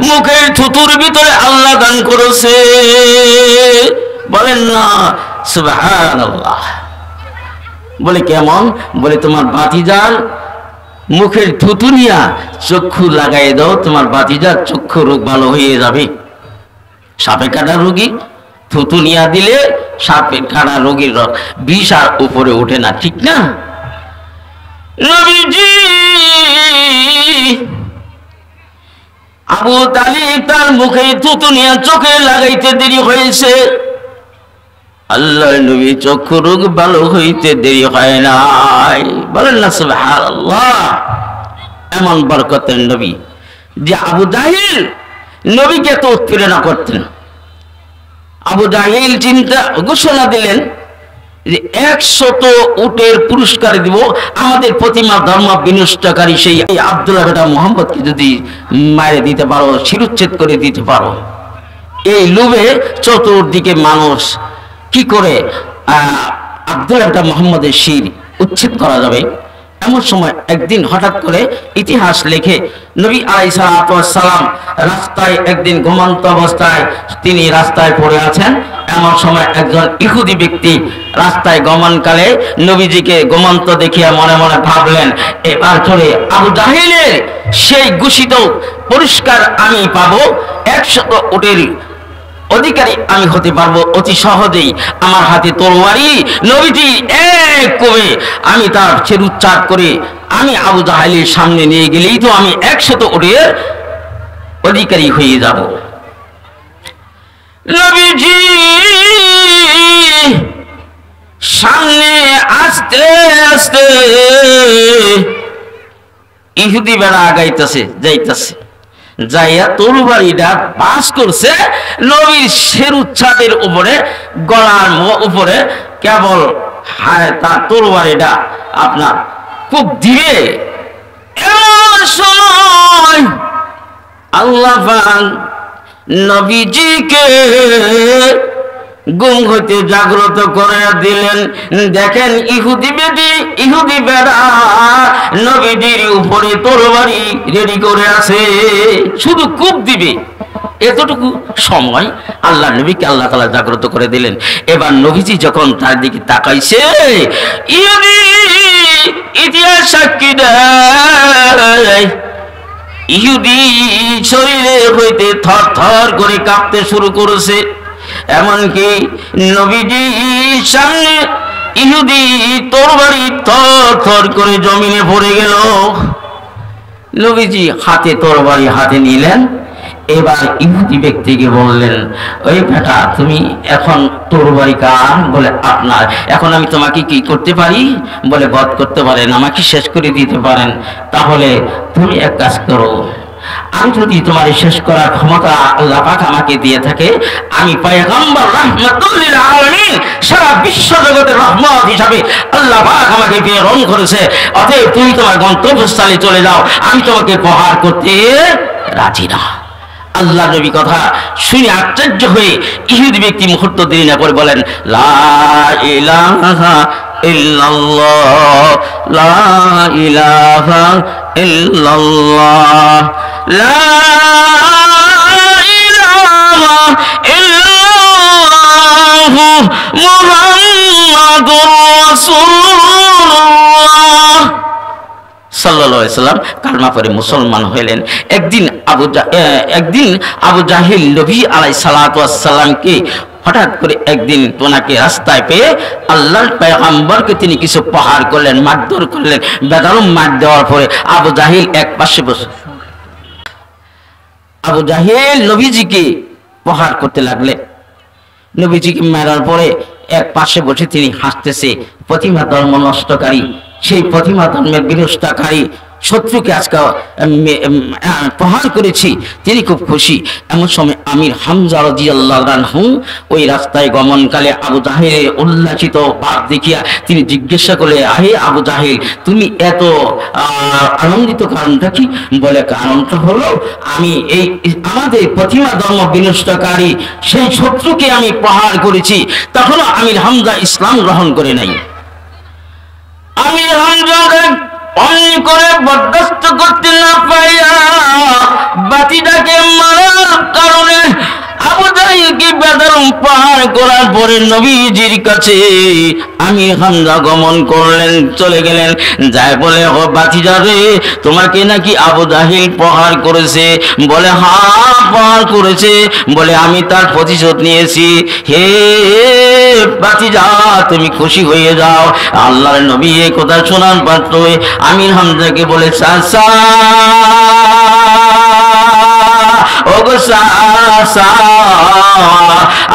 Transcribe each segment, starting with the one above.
মুখের থুতুর ভিতরে আল্লাহ দান করেছে। বলেন না সুবহানাল্লাহ। বলে কেমন? বলে তোমার ভাতিজার মুখের থুতু নিয়া চক্ষু লাগাই দাও, তোমার ভাতিজার চক্ষু রোগ ভালো হয়ে যাবে। সাপে কাটা রোগী থুতু নিয়া দিলে সাপে কাটা রোগীর বিষ আর উপরে ওঠে না, ঠিক না? নবীজি আবু তালিব তার মুখে থুতু নিয়া চোখে লাগাইতে দেরি হয়েছে। আল্লাহর নবী চক্ষু রোগ ভালো হইতে দেরি হয় নাই। বলেন না সুবহানাল্লাহ। এমন বরকতের নবী যে আবু জাহিল নবীকে তো উৎপীড়ন করতেন। আবু জাহিল চিন্তা ঘোষণা দিলেন যে 100 উটের পুরস্কার দিব আমাদের প্রতিমা ধর্ম বিনষ্টকারী সেই আব্দুল্লাহ বেটা মুহাম্মদকে যদি মারে দিতে পারো, শিরুচ্ছেদ করে দিতে পারো। এই লোভে চতুর্দিকে মানুষ কি করে আব্দুল্লাহ বেটা মুহাম্মদের শির উচ্ছেদ করা যাবে। এমন সময় একদিন হঠাৎ করে ইতিহাস লেখে নবী আলাইহিস সালাম রাস্তায় একদিন ঘুমন্ত অবস্থায় তিনি রাস্তায় পড়ে আছেন। এমন সময় একজন ইহুদি ব্যক্তি রাস্তায় গমনকালে নবীজিকে ঘুমন্ত দেখিয়া মনে মনে ভাবলেন, এবার চলে আবু জাহিলের সেই ঘোষিত পুরস্কার আমি পাবো, 100 উটের অধিকারী আমি হতে পারবো অতি সহজেই। আমার হাতে তরবারি, নবীজি এক কবে আমি তার ছেদুচ্ছেদ করে আমি আবু জাহেলের সামনে নিয়ে গেলেই তো আমি 100 উটের অধিকারী হয়ে যাব। নবীজি সামনে আস্তে আস্তে ইহুদি বেড়া আগাইতেছে, যাইতেছে, যাইয়া তরবারিটা পাস করছে নবীর শেরুচ্ছাদের উপরে, গলার উপরে কেবল তার তরবারিটা আপনার খুব ধীরে। এমন সময় আল্লাহ পাক নবীজিকে ঘুম হইতে জাগ্রত করে দিলেন। দেখেন ইহুদি বেড়া নবীজির উপরে তরবারি রেডি করে আছে, শুধু কূপ দিবে। এতটুকু সময় আল্লাহ নবীকে আল্লাহ তাআলা জাগ্রত করে দিলেন। এবার নবীজি যখন তার দিকে তাকাইছে, ইহুদি ইতিহাস সাক্ষী দেয় ইহুদি শরীরে হইতে থর থর করে কাঁপতে শুরু করেছে। এমনকি নবীজি সামনে ইহুদি তরবারি থর থর করে জমিনে পড়ে গেল। নবীজি হাতে তরবারি হাতে নিলেন। এবার ইহুদি ব্যক্তিকে বললেন, ওই বেটা তুমি এখন তরবারি কার? বলে আপনার। এখন আমি তোমাকে কি করতে পারি? বলে বধ করতে পারেন, আমাকে শেষ করে দিতে পারেন। তাহলে তুমি এক কাজ করো, আমি যদি তোমার শেষ করার ক্ষমতা আল্লাহ পাক আমাকে দিয়ে থাকে, আমি পয়গম্বর রাহমাতুল লিল আলামিন সারা বিশ্ব জগতের রহমত হিসাবে আল্লাহ পাক আমাকে প্রেরণ করেছে, অতএব তুমি তোমার গন্তব্যস্থলে চলে যাও, আমি তোমাকে প্রহার করতে রাজি না। আল্লাহ নবী কথা শুনে আশ্চর্য হয়ে ইহুদি ব্যক্তি মুহূর্ত দেরি না করে বলেন, লা ইলাহা ইল্লাল্লাহ, লা ইলাহা ইল্লাল্লাহ, লা ইলাহা ইল্লাল্লাহ মুহাম্মাদুর রাসূলুল্লাহ সাল্লাল্লাহু আলাইহি সাল্লাম কালেমা পড়ে মুসলমান হলেন। একদিন আবু জাহিল নবী আলাইহিস সালাতু ওয়াস সালামকে হঠাৎ করে একদিন ওনাকে রাস্তায় পেয়ে আল্লাহর পয়গম্বরকে তিনি কিছু প্রহার করলেন, মারধর করলেন। বেদরম মার দেওয়ার পরে আবু জাহিল এক পাশে বসে আবু জাহিল নবীজিকে প্রহার করতে লাগলেন। নবীজিকে মারার পরে এক পাশে বসে তিনি হাসতেছে। প্রতিমা ধর্ম নষ্টকারী, সেই প্রতিমা ধর্মের বিনষ্টকারী শত্রুকে আজকে প্রহার করেছি, তিনি খুব খুশি। এমন সময় আমির হামজা রাদিয়াল্লাহু আনহু ওই রাস্তায় গমনকালে আবু জাহেলের উল্লাসিত ভাব দেখিয়া তিনি জিজ্ঞাসা করলে, আহে আবু জাহেল, তুমি এত আনন্দিত কারণটা কি? বলে কারণটা হলো আমি এই আমাদের প্রতিমা ধর্ম বিনষ্টকারী সেই শত্রুকে আমি প্রহার করেছি, তখনও আমির হামজা ইসলাম গ্রহণ করে নাই। আমির হামজা অমনি করে বরদাস্ত করতে না পাইয়া বাতিটাকে মারার কারণে আবু জাহেলকে বেদরম পার করার পরে নবীজির কাছে আমির হামজা গমন করলেন, চলে গেলেন, যাই বলে ও বাতিজা রে, তোমাকে নাকি আবু জাহেল প্রহার করেছে? বলে হ্যাঁ প্রহার করেছে। বলে আমি তার প্রতিশোধ নিয়েছি। হে বাতিজা তুমি খুশি হয়ে যাও। আল্লাহর নবী এই কথা শোনার পাত্র আমির হামজাকে বলে চাচা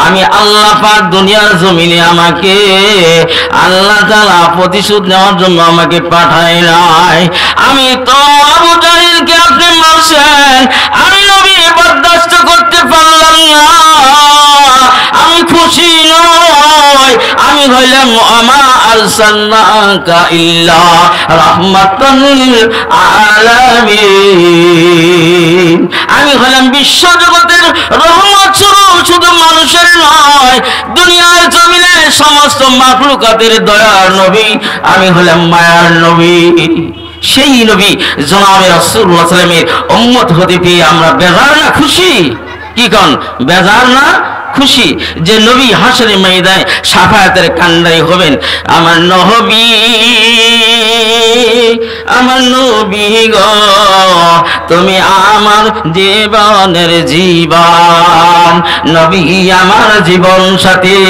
আমি আল্লাহ পাক দুনিয়ার জমিনে আমাকে আল্লাহ তাআলা প্রতিশোধ নেওয়ার জন্য আমাকে পাঠায় নাই। আমি তো আবু জাহেলকে আপনি মারছেন, আমি নবী বরদাস্ত করতে পারলাম না। আমি খুশি নই, আমি হইলাম আমা আরসালনাকা ইল্লা রাহমাতাল লিল আলামিন। আমি হলাম বিশ্ব জগতের রহমত স্বরূপ, শুধু মানুষের নয় দুনিয়ার জমিনে সমস্ত মাখলুকাতের দয়ার নবী, আমি হলাম মায়ার নবী। সেই নবী জনাবে রাসূলুল্লাহ সাল্লাল্লাহু আলাইহি ওয়াসাল্লামের উম্মত হতে পেয়ে আমরা বেজার না খুশি? কি কোন বেজার না খুশি যে নবী হাসরের ময়দানে শাফায়াতের কান্ডারি হবেন? আমার নবী, আমার নবী গো তুমি আমার জীবনের জীবন, নবী আমার জীবন সাথী,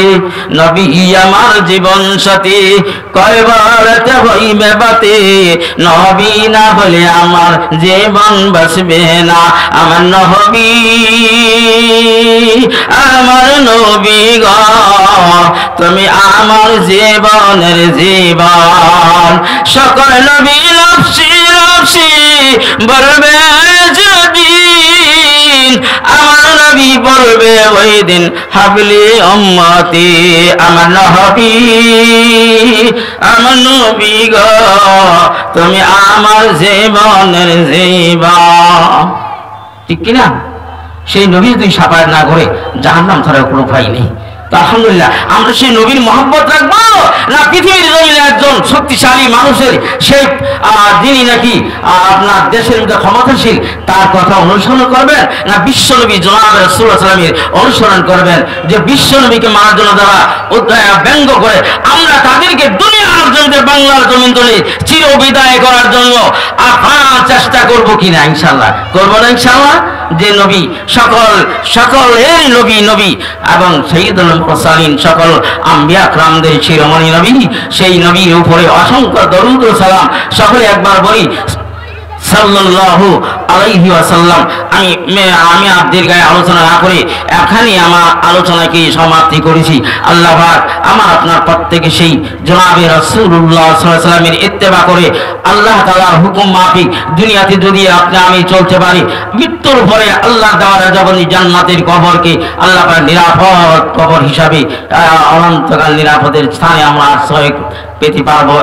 নবী আমার জীবন সাথী, কয়বার হইবে বাতে, নবী না হলে আমার জীবন বাঁচবে না। আমার নবী, আমার নবী গো তুমি আমার জীবনের জীবন। সকল নবী নফসি নফসি বলবে যেদিন, আমার নবী বলবে ওই দিন হাবলি উম্মতি। আমার নবী, আমার নবী গো তুমি আমার জীবনের জীবন। ঠিক কিনা? সেই নবী তুই শাফায়াত না করে জাহান্নাম ছাড়ার কোনো উপায় নেই। তো আলহামদুলিল্লাহ আমরা সেই নবীর মহব্বত রাখবো না পৃথিবীর জমিনে একজন শক্তিশালী মানুষের সেই যিনি নাকি আপনার দেশের মধ্যে ক্ষমতাশীল তার কথা অনুসরণ করবেন, না বিশ্ব নবী জনাবে রাসূলুল্লাহ সাল্লাল্লাহু আলাইহি ওয়াসাল্লামের অনুসরণ করবেন? যে বিশ্ব নবীকে মারার জন্য যারা ব্যঙ্গ করে, আমরা তাদেরকে দুনিয়ার জমিনে বাংলার জমিন ধরে চির বিদায় করার জন্য আপ্রাণ চেষ্টা করবো কিনা? ইনশাআল্লাহ করবো না ইনশাআল্লাহ? যে নবী সকলের নবী নবী এবং সাইয়্যিদুল মুরসালিন সকল আম্বিয়া کرامদের শিরোমণি নবী, সেই নবীর উপরে অসংখ্য দরুদ ও সালাম। সকলে একবার বলি সাল্লাল্লাহু আলাইহি ওয়াসাল্লাম। আমি আপনাদের গায়ে আলোচনা না করে এখানে আমার আলোচনাকে সমাপ্তি করেছি। আল্লাহ পাক আমার আপনার প্রত্যেকে সেই জনাবে রাসূলুল্লাহ সাল্লাল্লাহু আলাইহি ওয়াসাল্লামের ইত্তেবা করে আল্লাহ তাআলার হুকুম মাফিক দুনিয়াতে যদি আমি চলতে পারি, মৃত্যুর পরে আল্লাহ তাআলা যখন জান্নাতের কবরকে আল্লাহ পাক নিরাপদ কবর হিসাবে অনন্তকাল নিরাপদের স্থানে আমরা আশ্রয় পেতে পারবো।